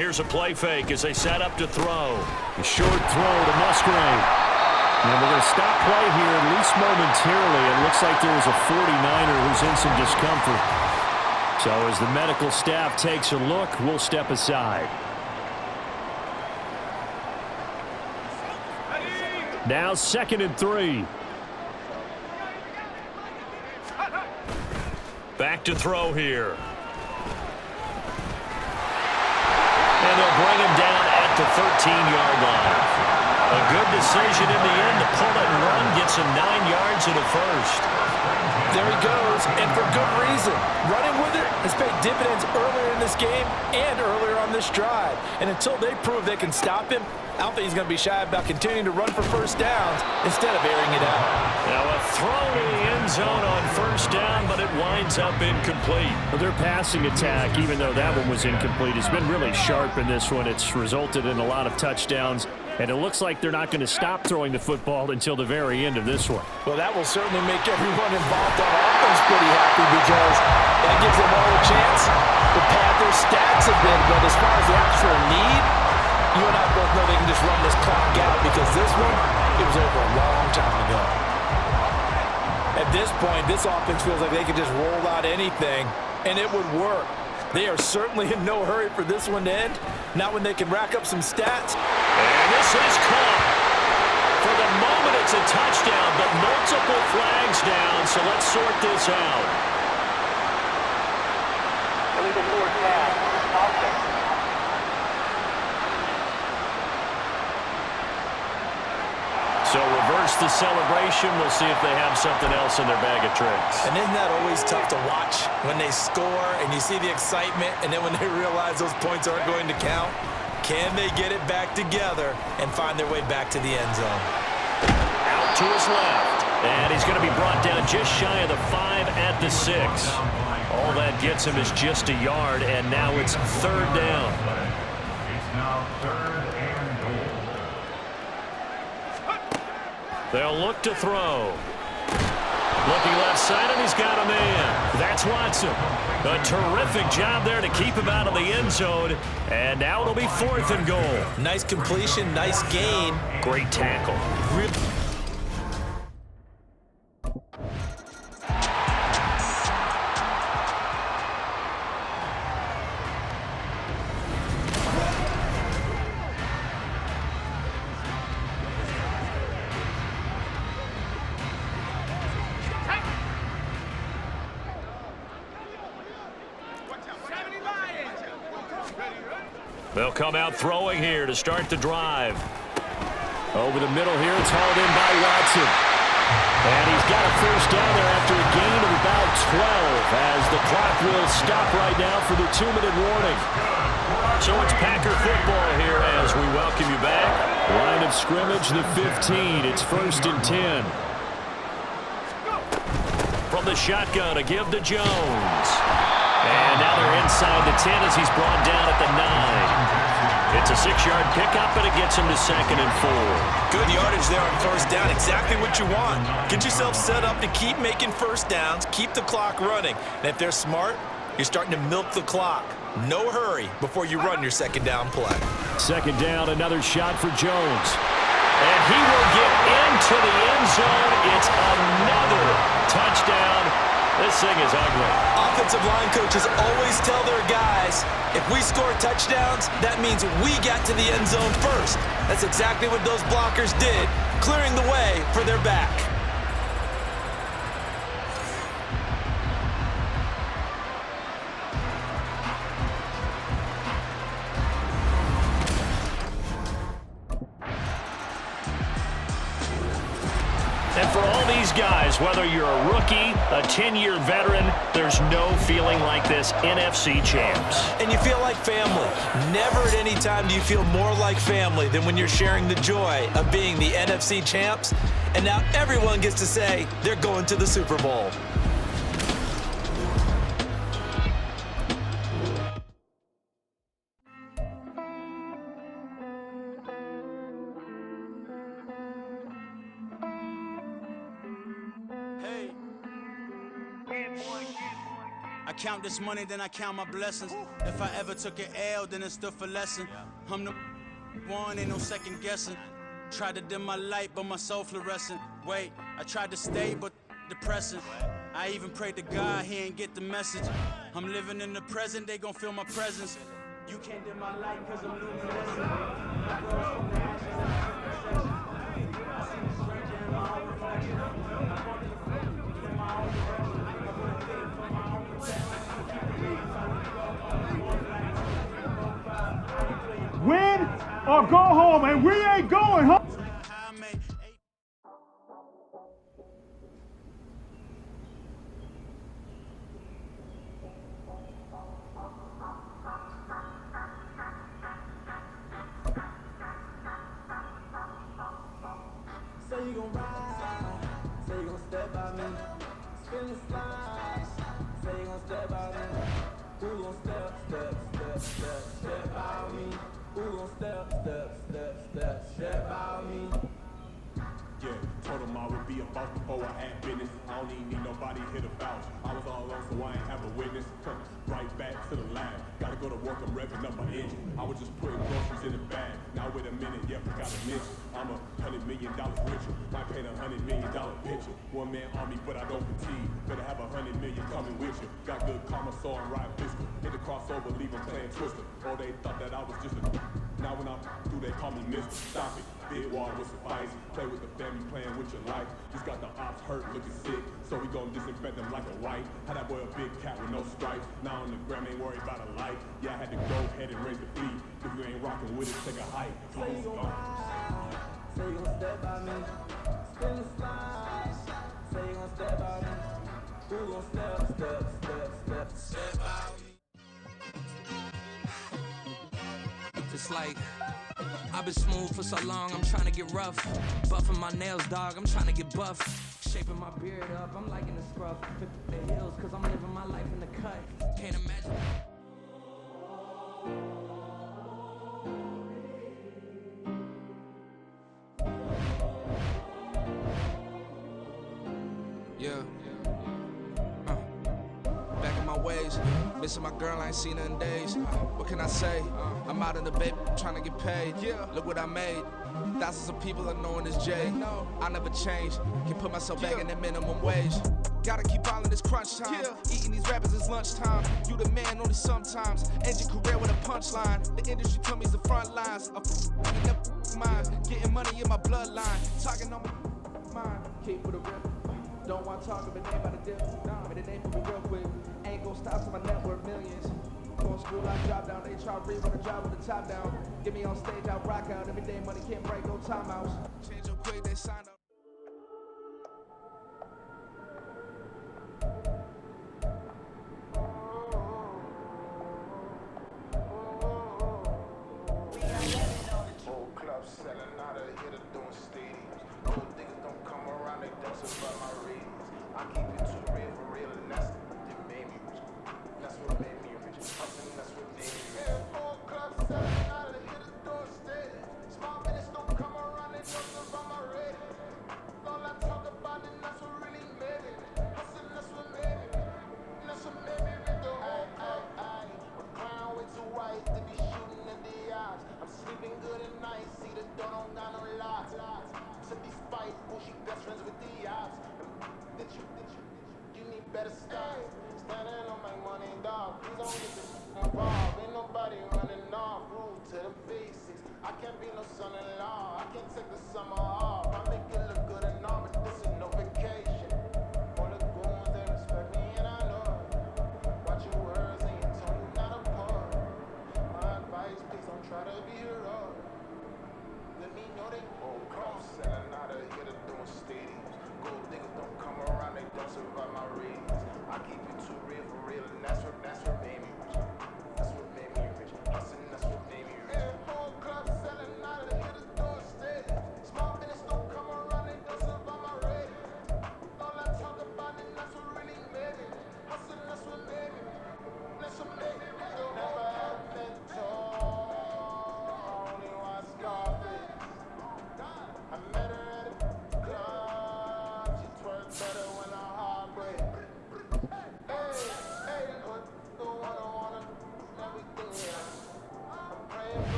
Here's a play fake as they set up to throw. A short throw to Musgrave. And we're going to stop play here, at least momentarily. It looks like there was a 49er who's in some discomfort. So as the medical staff takes a look, we'll step aside. Now 2nd and 3. Back to throw here. And they'll bring him down at the 13-yard line. A good decision in the end to pull it and run. Gets him 9 yards and a first. There he goes, and for good reason. Running with it has paid dividends earlier in this game and earlier on this drive. And until they prove they can stop him, I don't think he's going to be shy about continuing to run for first downs instead of airing it out. Now a throw to the end zone on first down, but it winds up incomplete. Well, their passing attack, even though that one was incomplete, has been really sharp in this one. It's resulted in a lot of touchdowns. And it looks like they're not going to stop throwing the football until the very end of this one. Well, that will certainly make everyone involved on offense pretty happy because that gives them all a chance to pad their stats a bit. But as far as the actual need, you and I both know they can just run this clock out because this one, it was over a long time ago. At this point, this offense feels like they could just roll out anything, and it would work. They are certainly in no hurry for this one to end, not when they can rack up some stats. And this is caught. For the moment, it's a touchdown, but multiple flags down, so let's sort this out. Illegal forward pass. Offense. So reverse the celebration. We'll see if they have something else in their bag of tricks. And isn't that always tough to watch when they score and you see the excitement and then when they realize those points aren't going to count? Can they get it back together and find their way back to the end zone? Out to his left. And he's going to be brought down just shy of the 5 at the 6. All that gets him is just a yard, and now it's 3rd down. It's now 3rd and goal. They'll look to throw. Looking left side, and he's got a man. That's Watson. A terrific job there to keep him out of the end zone. And now it'll be 4th and goal. Nice completion, nice gain. Great tackle. They'll come out throwing here to start the drive. Over the middle here, it's hauled in by Watson. And he's got a first down there after a gain of about 12 as the clock will stop right now for the 2-minute warning. So it's Packer football here as we welcome you back. Line of scrimmage, the 15. It's 1st and 10. From the shotgun, a give to Jones. And now they're inside the 10 as he's brought down at the 9. It's a 6-yard pickup, and it gets him to 2nd and 4. Good yardage there on first down. Exactly what you want. Get yourself set up to keep making first downs, keep the clock running. And if they're smart, you're starting to milk the clock. No hurry before you run your 2nd down play. 2nd down, another shot for Jones. And he will get into the end zone. It's another touchdown. This thing is ugly. Offensive line coaches always tell their guys, if we score touchdowns, that means we got to the end zone first. That's exactly what those blockers did, clearing the way for their back. And for all these guys, whether you're a rookie, a 10-year veteran, there's no feeling like this NFC champs. And you feel like family. Never at any time do you feel more like family than when you're sharing the joy of being the NFC champs. And now everyone gets to say they're going to the Super Bowl. count this money, then I count my blessings. If I ever took an L, then it stood for lesson. I'm the one, ain't no second guessing. Tried to dim my light, but my soul fluorescent. Wait, I tried to stay, but depressing. I even prayed to God, he ain't get the message. I'm living in the present, they gon' feel my presence. You can't dim my light, cause I'm luminescent. I rose from the ashes and I took the section. I see the stranger in my own reflection. I want to in my own direction. I put a thing for my own protection. Keep the reading, so we go. Win or go home, and we ain't going home. Say you gon' ride, say you gon' step by me, spin the slide, say you gon' step by me, who gon' step by me, who gon' step by me. Yeah, told him I would be a boss before I had business. I don't even need nobody here to vouch. I was all alone, so I ain't have a witness. Right back to the lab. Gotta go to work, I'm revving up my engine. I was just putting groceries in the bag. Now wait a minute, yeah, forgot to mention. I'm $100 million richer. Might paint $100 million picture. One man army, but I don't fatigue. Better have $100 million coming with you. Got good karma, so I'm right fiscal. Hit the crossover, leave them playing Twister. Oh, they thought that I was just a. Now when I'm through, they call me Mr. Stop it. Big wall with suffice. Play with the family, playing with your life. Just got the ops hurt, looking sick. So we gon' disinfect them like a white. Had that boy a big cat with no stripes. Now on the gram, ain't worried about a light. Yeah, I had to go ahead and raise the fee. If you ain't rocking with it, take a hike. Say you gon' ride, say you gon' step by me, spin the slide, say you gon' step by me, who gon' step by me. It's like I've been smooth for so long, I'm trying to get rough. Buffing my nails, dog, I'm trying to get buff. Shaping my beard up, I'm liking the scruff. The hills, cause I'm living my life in the cut. Can't imagine. Yeah. Back in my ways, missing my girl, I ain't seen her in days. What can I say? I'm out in the baby, trying to get paid. Look what I made. Thousands of people are knowing this Jay. I never change. Can put myself back in the minimum wage. Gotta keep all in this crunch time. Eating these rappers is lunchtime. You the man only sometimes. End your career with a punchline. The industry told me it's the front lines. I'm never mine. Getting money in my bloodline. Talking on my mind. Keep with a rip. Don't want to talk of a name by the dip. But the name for me real quick. Ain't gon' stop till my net worth millions. Going school, I drop down. They try to read when I drop with the top down. Get me on stage, I rock out. Every day money can't break, no timeouts. Change up quick, they sign up. Old club selling out of here to doing stadiums. Old niggas don't come around, they don't survive my ratings. I keep it too real for real, and that's what made me rich. That's what made me rich. Hustling, that's what made me rich. Yeah, old club selling out of here to doing stadiums. Small minutes don't come around, they don't survive my ratings. All I talk about it, that's what really made me. Hustling, that's what made me rich. That's what made me rich. I, my crown way too white to be shooting at the odds. I'm sleeping good at night, see the door don't got no locks. To be spite, bullshit best friends with the ops. That you need better stuff. Standing on my money, dog. Please don't get this involved. Ain't nobody running off. Rule to the basics. I can't be no son-in-law. I can't take the summer off. I make it look good and all, but this is no vacation. All the goons, they respect me and I know it. Watch your words and your tone, not a part. My advice, please don't try to be heroic. Let me know they old clubs selling out of here to doing stadiums. Gold niggas don't come around, they don't survive my ratings. I keep it too real for real, and that's what made me rich. That's what made me rich. Hustling, that's what made me rich. Yeah, old clubs selling out of here to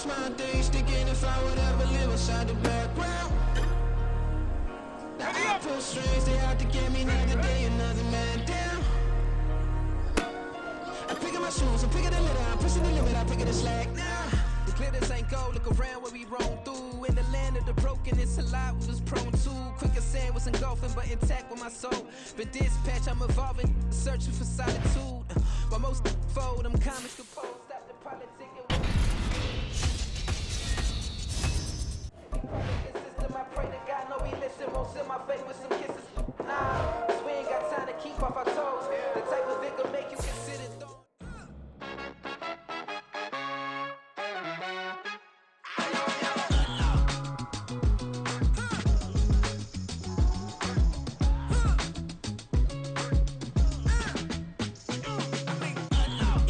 lost my days thinking if I would ever live inside the background. Now I pull strings, they out to get me another day, another man down. I'm picking my shoes, I'm picking the litter, I'm pushing the limit, I'm picking the slack now. The clear this ain't gold, look around where we roam through. In the land of the broken, it's a lot we was prone to. Quicker sand was engulfing, but intact with my soul. Been dispatched, I'm evolving, searching for solitude. While most fold, I'm comic composed, stop the politic and system, I pray to God, no we listen, won't send my face with some kisses. Nah, cause we ain't got time to keep off our toes. The type of victim make you consider thought.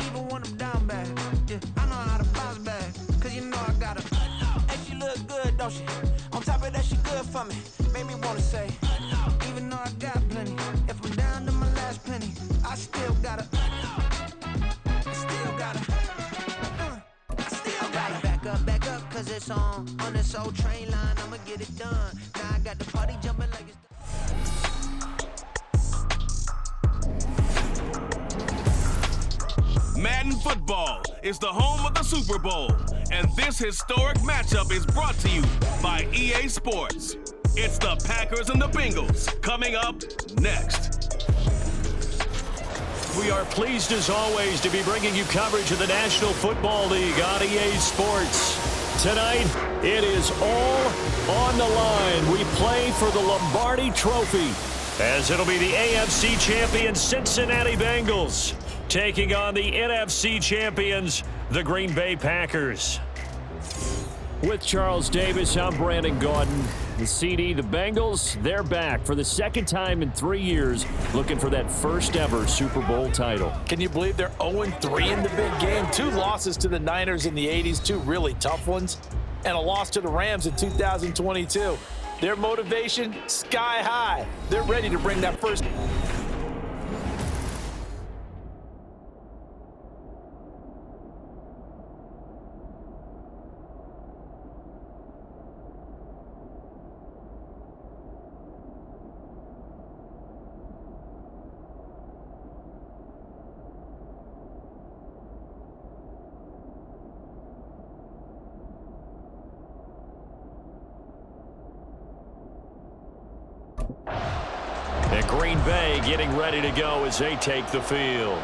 Even when I'm down bad, yeah, I know how to bounce back. Cause you know I got her. Hey, she look good, don't she? On top of that, she good for me. Made me wanna say, even though I got plenty, if I'm down to my last penny, I still gotta, I still gotta, I still gotta. Back up, cause it's on this old train line, I'ma get it done. Now I got the party jumping like it's Madden Football is the home of the Super Bowl, and this historic matchup is brought to you by EA Sports. It's the Packers and the Bengals coming up next. We are pleased as always to be bringing you coverage of the National Football League on EA Sports. Tonight, it is all on the line. We play for the Lombardi Trophy, as it'll be the AFC champion Cincinnati Bengals taking on the NFC champions, the Green Bay Packers. With Charles Davis, I'm Brandon Gaudin. The CD, the Bengals, they're back for the second time in 3 years, looking for that first ever Super Bowl title. Can you believe they're 0-3 in the big game? 2 losses to the Niners in the 80s, 2 really tough ones, and a loss to the Rams in 2022. Their motivation, sky high. They're ready to bring that first. And Green Bay getting ready to go as they take the field.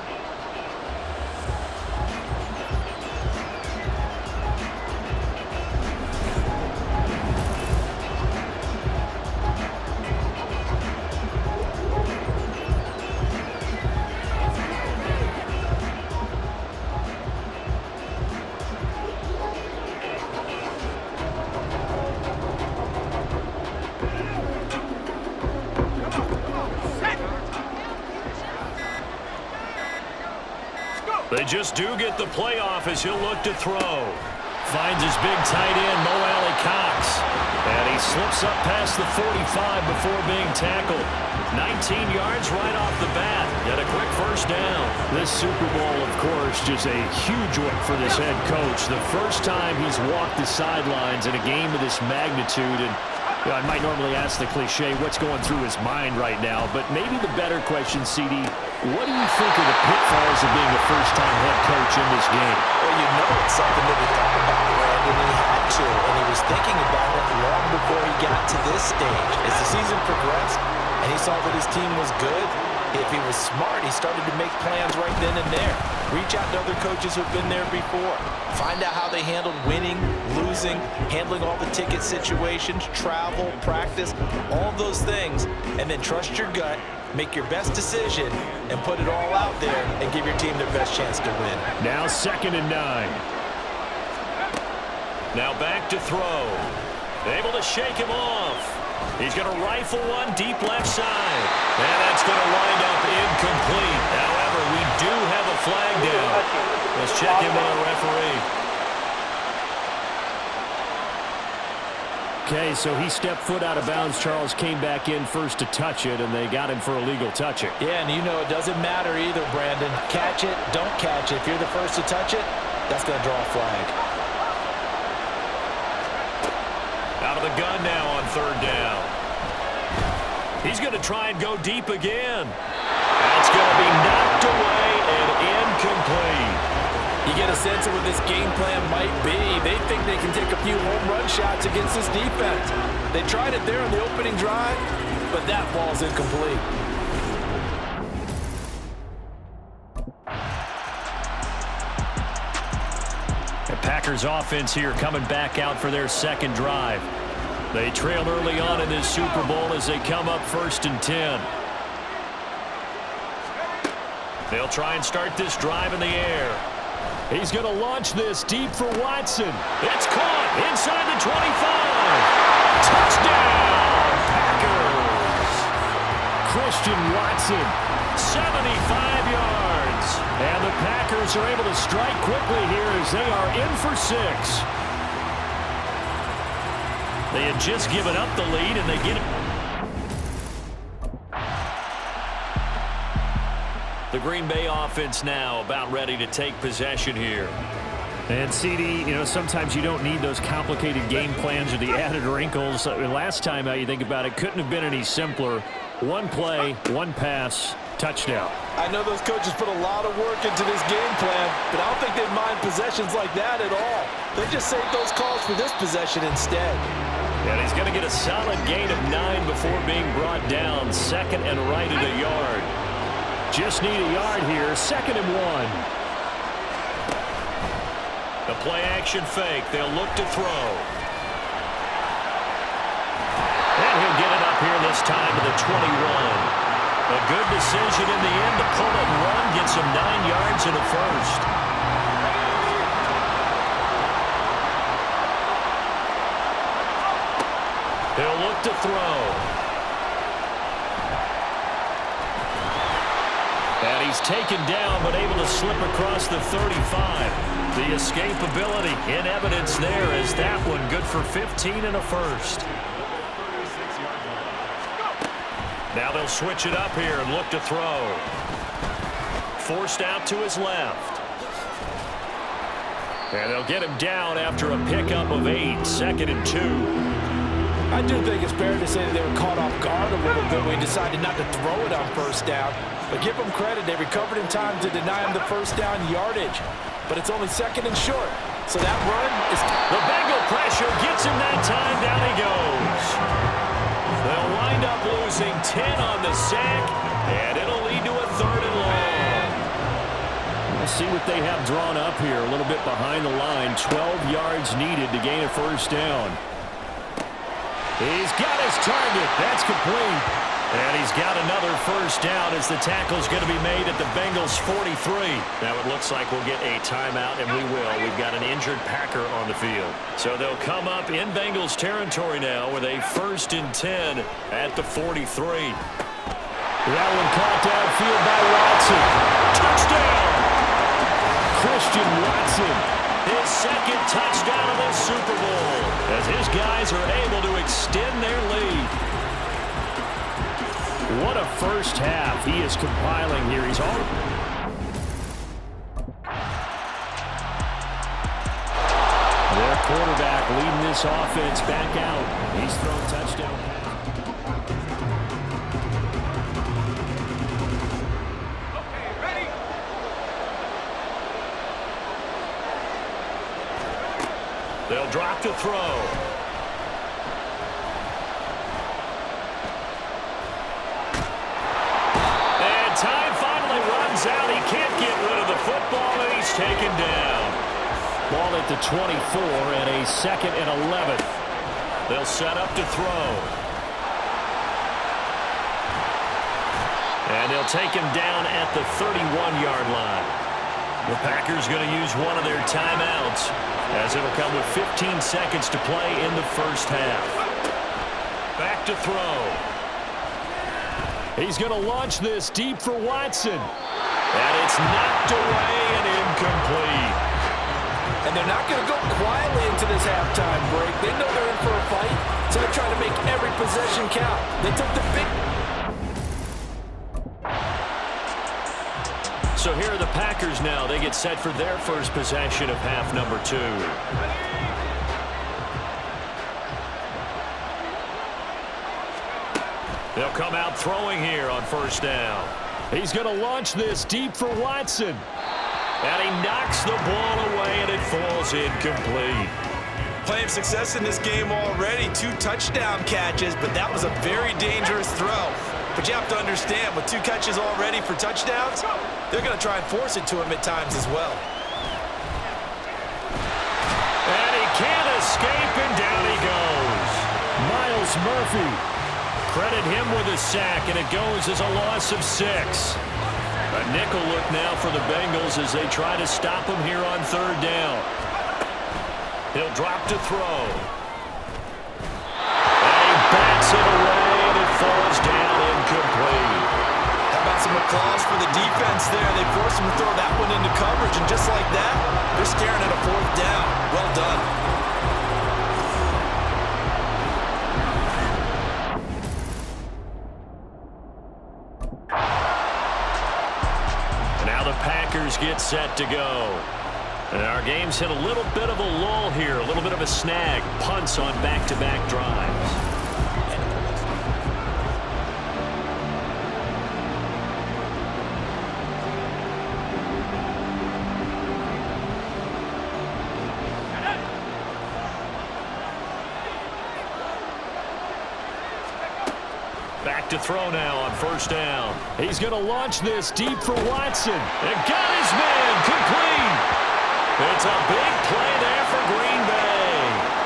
They just do get the playoff as he'll look to throw. Finds his big tight end, Mo Alley-Cox. And he slips up past the 45 before being tackled. 19 yards right off the bat. And a quick first down. This Super Bowl, of course, just a huge one for this head coach. The first time he's walked the sidelines in a game of this magnitude. And I might normally ask the cliche, what's going through his mind right now? But maybe the better question, CD, what do you think of the pitfalls of being a first-time head coach in this game? Well, you know it's something that he thought about, Brandon. He had to, and he was thinking about it long before he got to this stage. As the season progressed and he saw that his team was good, if he was smart, he started to make plans right then and there. Reach out to other coaches who've been there before. Find out how they handled winning, losing, handling all the ticket situations, travel, practice, all those things, and then trust your gut, make your best decision, and put it all out there and give your team their best chance to win. Now 2nd and 9. Now back to throw. Able to shake him off. He's going to rifle one deep left side. And that's going to wind up incomplete. However, we do have a flag down. Let's check in with our referee. Okay, so he stepped foot out of bounds. Charles came back in first to touch it, and they got him for illegal touching. Yeah, and you know it doesn't matter either, Brandon. Catch it, don't catch it. If you're the first to touch it, that's going to draw a flag. third down. He's going to try and go deep again. That's going to be knocked away and incomplete. You get a sense of what this game plan might be. They think they can take a few home run shots against this defense. They tried it there on the opening drive, but that ball's incomplete. The Packers offense here coming back out for their second drive. They trail early on in this Super Bowl as they come up 1st and 10. They'll try and start this drive in the air. He's going to launch this deep for Watson. It's caught inside the 25. Touchdown, Packers. Christian Watson, 75 yards. And the Packers are able to strike quickly here as they are in for 6. They had just given up the lead, and they get it. The Green Bay offense now about ready to take possession here. And CD, you know, sometimes you don't need those complicated game plans or the added wrinkles. Last time, you think about it, couldn't have been any simpler. One play, one pass, touchdown. I know those coaches put a lot of work into this game plan, but I don't think they'd mind possessions like that at all. They just saved those calls for this possession instead. And he's going to get a solid gain of 9 before being brought down. 2nd and right at a yard. Just need a yard here. 2nd and 1. The play action fake. They'll look to throw. And he'll get it up here this time to the 21. A good decision in the end to pull it and run. Gets him 9 yards in the first. He'll look to throw. And he's taken down, but able to slip across the 35. The escapability in evidence there as that one good for 15 and a first. Now they'll switch it up here and look to throw. Forced out to his left. And they'll get him down after a pickup of 8. 2nd and 2. I do think it's fair to say that they were caught off guard a little bit when we decided not to throw it on 1st down. But give them credit, they recovered in time to deny him the 1st down yardage. But it's only 2nd and short. So that run is... The Bengal pressure gets him that time. Down he goes. They'll wind up losing 10 on the sack, and it'll lead to a 3rd and long. We'll see what they have drawn up here. A little bit behind the line. 12 yards needed to gain a 1st down. He's got his target. That's complete. And he's got another 1st down as the tackle's going to be made at the Bengals' 43. Now it looks like we'll get a timeout, and we will. We've got an injured Packer on the field. So they'll come up in Bengals territory now with a 1st and 10 at the 43. That one caught downfield by Watson. Touchdown! Christian Watson. His 2nd touchdown of the Super Bowl as his guys are able to extend their lead. What a first half he is compiling here. He's all... Their quarterback leading this offense back out. He's thrown touchdown. Okay, ready? They'll drop to throw. Time finally runs out. He can't get rid of the football, and he's taken down. Ball at the 24 and a 2nd and 11. They'll set up to throw. And they'll take him down at the 31-yard line. The Packers going to use one of their timeouts as it'll come with 15 seconds to play in the 1st half. Back to throw. He's going to launch this deep for Watson. And it's knocked away and incomplete. And they're not going to go quietly into this halftime break. They know they're in for a fight, so they're trying to make every possession count. They took the big... So here are the Packers now. They get set for their first possession of half number 2. come out throwing here on first down. He's going to launch this deep for Watson. And he knocks the ball away, and it falls incomplete. Plenty of success in this game already. 2 touchdown catches, but that was a very dangerous throw. But you have to understand, with 2 catches already for touchdowns, they're going to try and force it to him at times as well. And he can't escape, and down he goes. Myles Murphy. Credit him with a sack, and it goes as a loss of 6. A nickel look now for the Bengals as they try to stop him here on third down. He'll drop to throw. And he bats it away, and it falls down incomplete. How about some applause for the defense there? They forced him to throw that one into coverage, and just like that, they're staring at a 4th down. Well done. Packers get set to go. And our game's hit a little bit of a lull here, a little bit of a snag. Punts on back-to-back drives. Back to throw now on first down. He's going to launch this deep for Watson. And got his man complete. It's a big play there for Green Bay.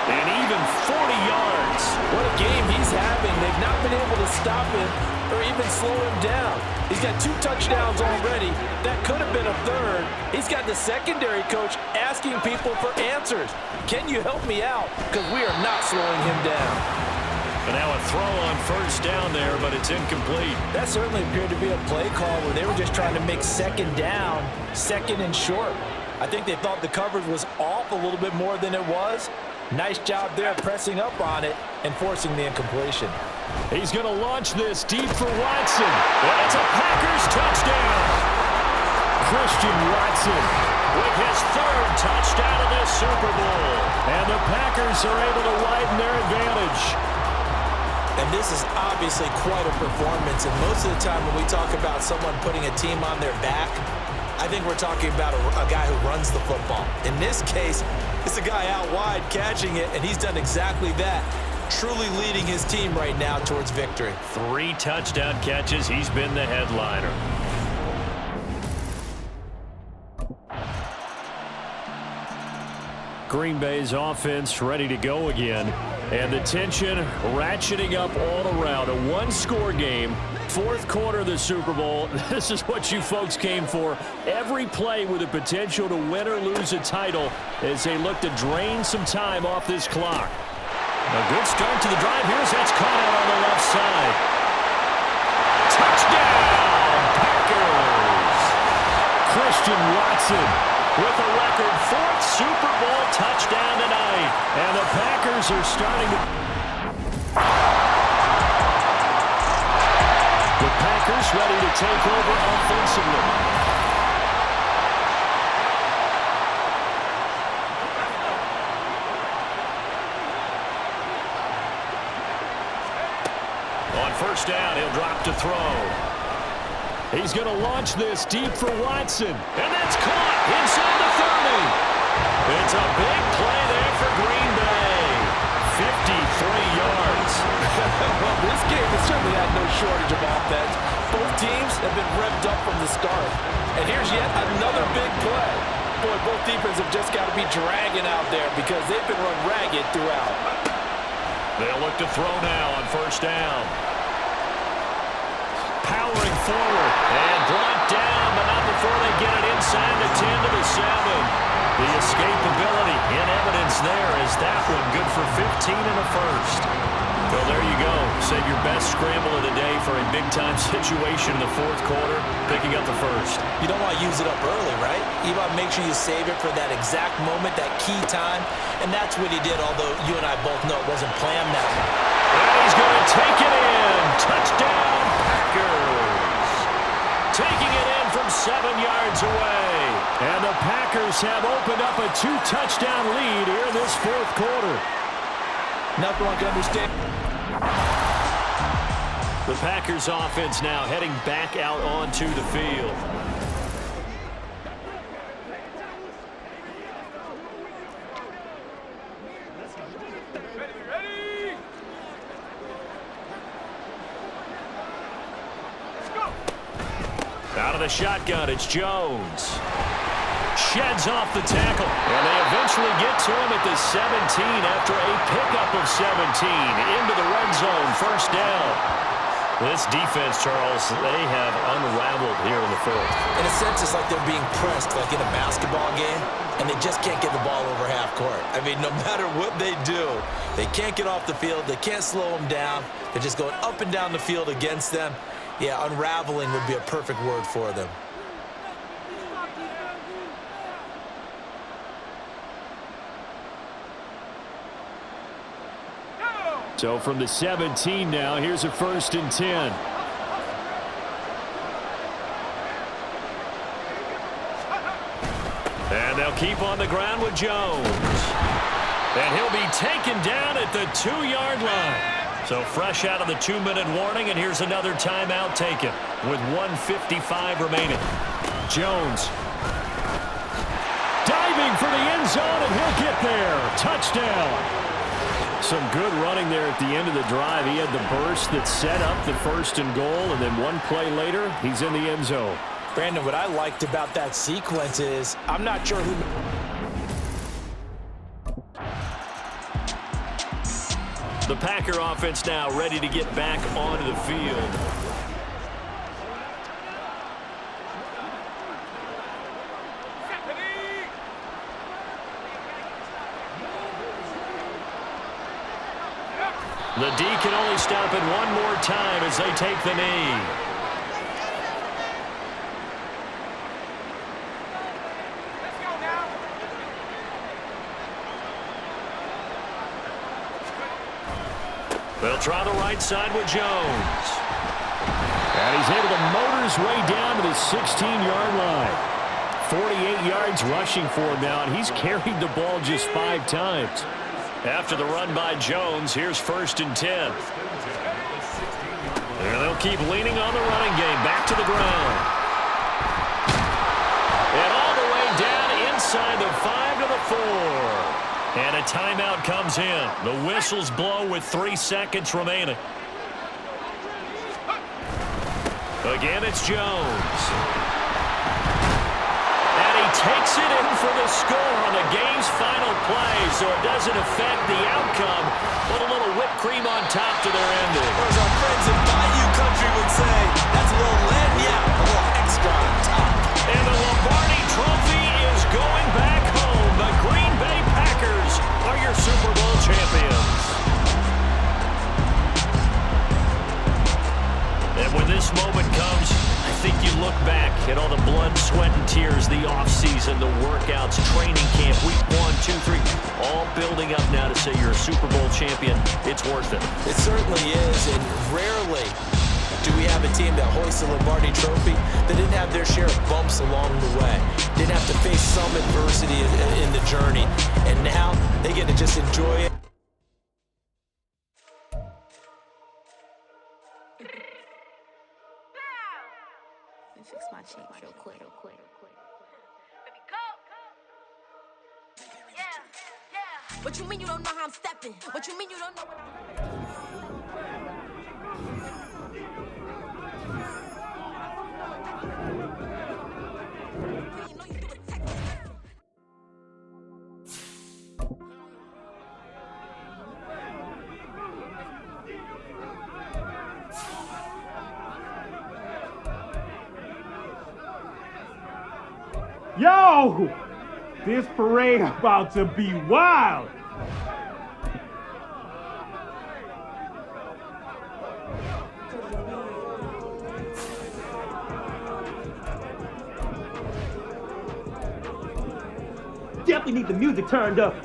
And even 40 yards. What a game he's having. They've not been able to stop him or even slow him down. He's got 2 touchdowns already. That could have been a 3rd. He's got the secondary coach asking people for answers. Can you help me out? Because we are not slowing him down. And now a throw on first down there, but it's incomplete. That certainly appeared to be a play call where they were just trying to make second down, second and short. I think they thought the coverage was off a little bit more than it was. Nice job there pressing up on it and forcing the incompletion. He's going to launch this deep for Watson. And it's a Packers touchdown. Christian Watson with his 3rd touchdown of this Super Bowl. And the Packers are able to widen their advantage. And this is obviously quite a performance. And most of the time when we talk about someone putting a team on their back, I think we're talking about a guy who runs the football. In this case, it's a guy out wide catching it, and he's done exactly that. Truly leading his team right now towards victory. 3 touchdown catches. He's been the headliner. Green Bay's offense ready to go again. And the tension ratcheting up all around. A 1-score game. 4th quarter of the Super Bowl. This is what you folks came for. Every play with the potential to win or lose a title as they look to drain some time off this clock. A good start to the drive. Here's that's caught out on the left side. Touchdown, Packers! Christian Watson with a record 4th Super Bowl touchdown tonight. And the Packers are starting to... The Packers ready to take over offensively. On first down, he'll drop to throw. He's going to launch this deep for Watson. And that's caught inside the 30. It's a big play there for Green Bay. 53 yards. Well, this game has certainly had no shortage of offense. Both teams have been revved up from the start. And here's yet another big play. Boy, both defenses have just got to be dragging out there because they've been run ragged throughout. They'll look to throw now on first down. Powering forward and brought down, but not before they get it inside the 10 to the 7. The escapability in evidence there as that one good for 15 in the first. Well, there you go. Save your best scramble of the day for a big-time situation in the 4th quarter, picking up the first. You don't want to use it up early, right? You want to make sure you save it for that exact moment, that key time, and that's what he did, although you and I both know it wasn't planned that way. And he's going to take it in. Touchdown, Packers. Taking it in from 7 yards away. And the Packers have opened up a 2-touchdown lead here in this 4th quarter. Nothing like understand. The Packers offense now heading back out onto the field. Out of the shotgun, it's Jones. Sheds off the tackle. And they eventually get to him at the 17 after a pickup of 17 into the red zone. First down. This defense, Charles, they have unraveled here in the fourth. In a sense, it's like they're being pressed like in a basketball game, and they just can't get the ball over half court. I mean, no matter what they do, they can't get off the field. They can't slow them down. They're just going up and down the field against them. Yeah, unraveling would be a perfect word for them. So from the 17 now, here's a 1st and 10. And they'll keep on the ground with Jones. And he'll be taken down at the 2-yard line. So fresh out of the 2-minute warning, and here's another timeout taken with 1:55 remaining. Jones diving for the end zone, and he'll get there. Touchdown. Some good running there at the end of the drive. He had the burst that set up the 1st and goal, and then one play later, he's in the end zone. Brandon, what I liked about that sequence is I'm not sure who... The Packer offense now ready to get back onto the field. The D can only stop it one more time as they take the knee. They'll try the right side with Jones. And he's able to motor his way down to the 16-yard line. 48 yards rushing for him now, and he's carried the ball just 5 times. After the run by Jones, here's 1st and 10. And they'll keep leaning on the running game. Back to the ground. And all the way down inside the 5 to the 4. And a timeout comes in. The whistles blow with 3 seconds remaining. Again, it's Jones. Takes it in for the score on the game's final play, so it doesn't affect the outcome, but a little whipped cream on top to their ending. Or as our friends in Bayou Country would say, that's a little lagniappe, a little extra on top. And the Lombardi Trophy is going back home. The Green Bay Packers are your Super Bowl champions. And when this moment comes, I think you look back at all the blood, sweat, and tears, the offseason, the workouts, training camp, week 1, 2, 3, all building up now to say you're a Super Bowl champion. It's worth it. It certainly is, and rarely do we have a team that hoists the Lombardi Trophy that didn't have their share of bumps along the way, didn't have to face some adversity in the journey, and now they get to just enjoy it. Fix my cheek real quick. Baby, go. Yeah. What you mean you don't know how I'm stepping? What you mean you don't know what Yo! This parade about to be wild! Definitely need the music turned up.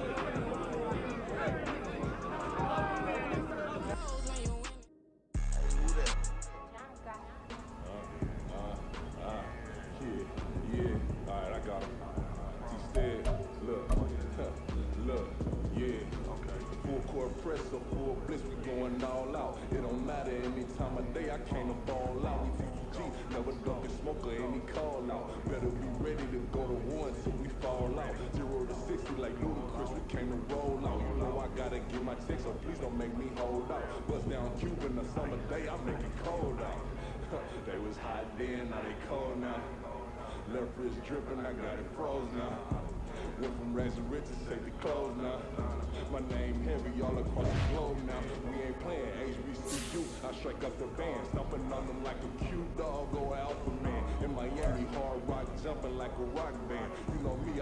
compressor, full bliss, we going all out. It don't matter any time of day, I came to ball out. G, never duck a smoker, any call out. Better be ready to go to war until we fall out. 0 to 60 like Ludacris, we came to roll out. You know I gotta get my check, so please don't make me hold out. Bust down Cuban a summer day, I make it cold out. They was hot then, now they cold now. Left wrist dripping, I got it froze now. Went from rags to riches, take the clothes now. My name heavy all across the globe now. We ain't playing HBCU, I strike up the band. Stomping on them like a cute dog, go alpha man. In Miami, hard rock, jumping like a rock band. You know me,